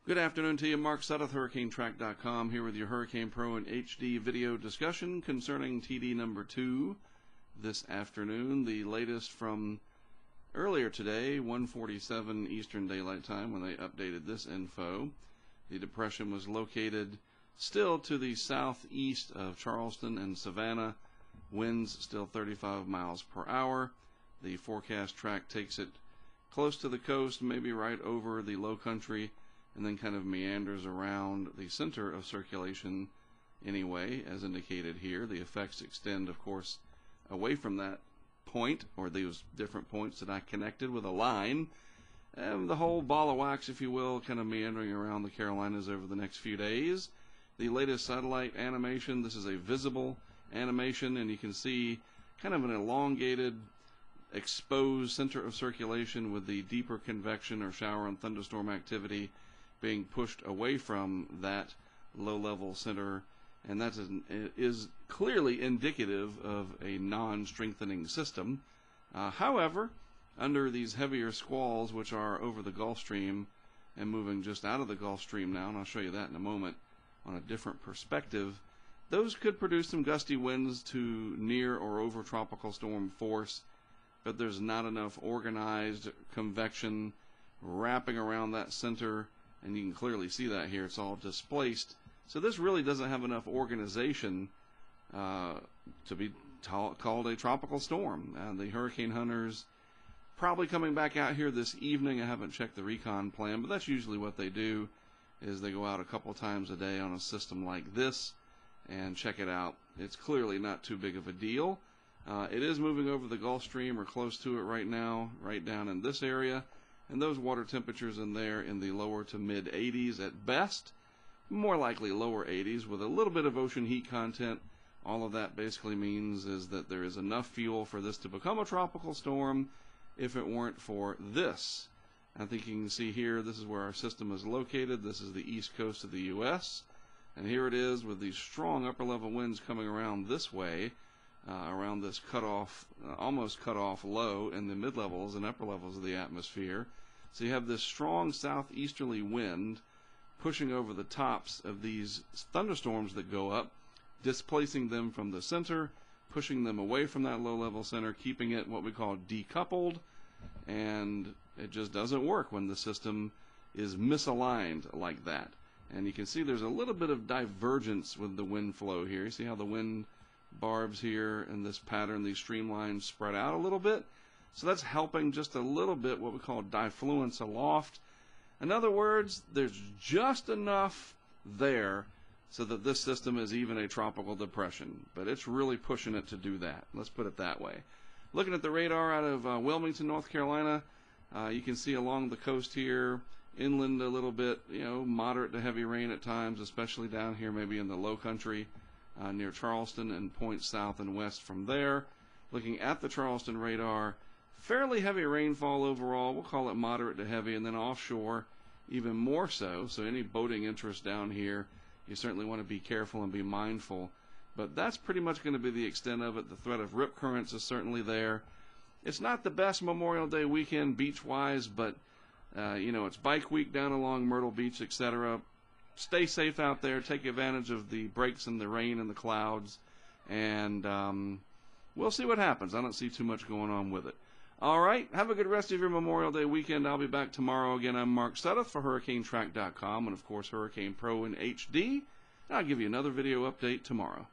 Good afternoon to you. Mark Sudduth, HurricaneTrack.com, here with your Hurricane Pro and HD video discussion concerning TD number 2 this afternoon. The latest from earlier today, 1:47 Eastern Daylight Time, when they updated this info. The depression was located still to the southeast of Charleston and Savannah. Winds still 35 miles per hour. The forecast track takes it close to the coast, maybe right over the low country, and then kind of meanders around the center of circulation anyway, as indicated here. The effects extend, of course, away from that point, or those different points that I connected with a line. And the whole ball of wax, if you will, kind of meandering around the Carolinas over the next few days. The latest satellite animation, this is a visible animation, and you can see kind of an elongated, exposed center of circulation with the deeper convection or shower and thunderstorm activity being pushed away from that low-level center, and that is clearly indicative of a non-strengthening system. However, under these heavier squalls, which are over the Gulf Stream and moving just out of the Gulf Stream now, and I'll show you that in a moment on a different perspective, those could produce some gusty winds to near or over tropical storm force, but there's not enough organized convection wrapping around that center. And you can clearly see that here. It's all displaced. So this really doesn't have enough organization to be called a tropical storm. The hurricane hunters probably coming back out here this evening. I haven't checked the recon plan, but that's usually what they do, is they go out a couple times a day on a system like this and check it out. It's clearly not too big of a deal. It is moving over the Gulf Stream or close to it right now, right down in this area. And those water temperatures in there in the lower to mid 80s at best, more likely lower 80s with a little bit of ocean heat content. All of that basically means is that there is enough fuel for this to become a tropical storm if it weren't for this. I think you can see here, this is where our system is located. This is the east coast of the U.S. And here it is with these strong upper level winds coming around this way, around this cutoff, almost cutoff low in the mid-levels and upper levels of the atmosphere. So you have this strong southeasterly wind pushing over the tops of these thunderstorms that go up, displacing them from the center, pushing them away from that low-level center, keeping it what we call decoupled, and it just doesn't work when the system is misaligned like that. And you can see there's a little bit of divergence with the wind flow here. You see how the wind barbs here in this pattern, these streamlines spread out a little bit. So that's helping just a little bit what we call diffluence aloft. In other words, there's just enough there so that this system is even a tropical depression, but it's really pushing it to do that. Let's put it that way. Looking at the radar out of Wilmington, North Carolina, you can see along the coast here, inland a little bit, moderate to heavy rain at times, especially down here maybe in the low country. Near Charleston and points south and west from there. Looking at the Charleston radar, fairly heavy rainfall overall. We'll call it moderate to heavy, and then offshore even more so. So any boating interest down here, you certainly want to be careful and be mindful. But that's pretty much going to be the extent of it. The threat of rip currents is certainly there. It's not the best Memorial Day weekend beach-wise, but it's bike week down along Myrtle Beach, etc. Stay safe out there. Take advantage of the breaks in the rain and the clouds. And we'll see what happens. I don't see too much going on with it. All right. Have a good rest of your Memorial Day weekend. I'll be back tomorrow. Again, I'm Mark Sudduth for HurricaneTrack.com and, of course, Hurricane Pro in HD. I'll give you another video update tomorrow.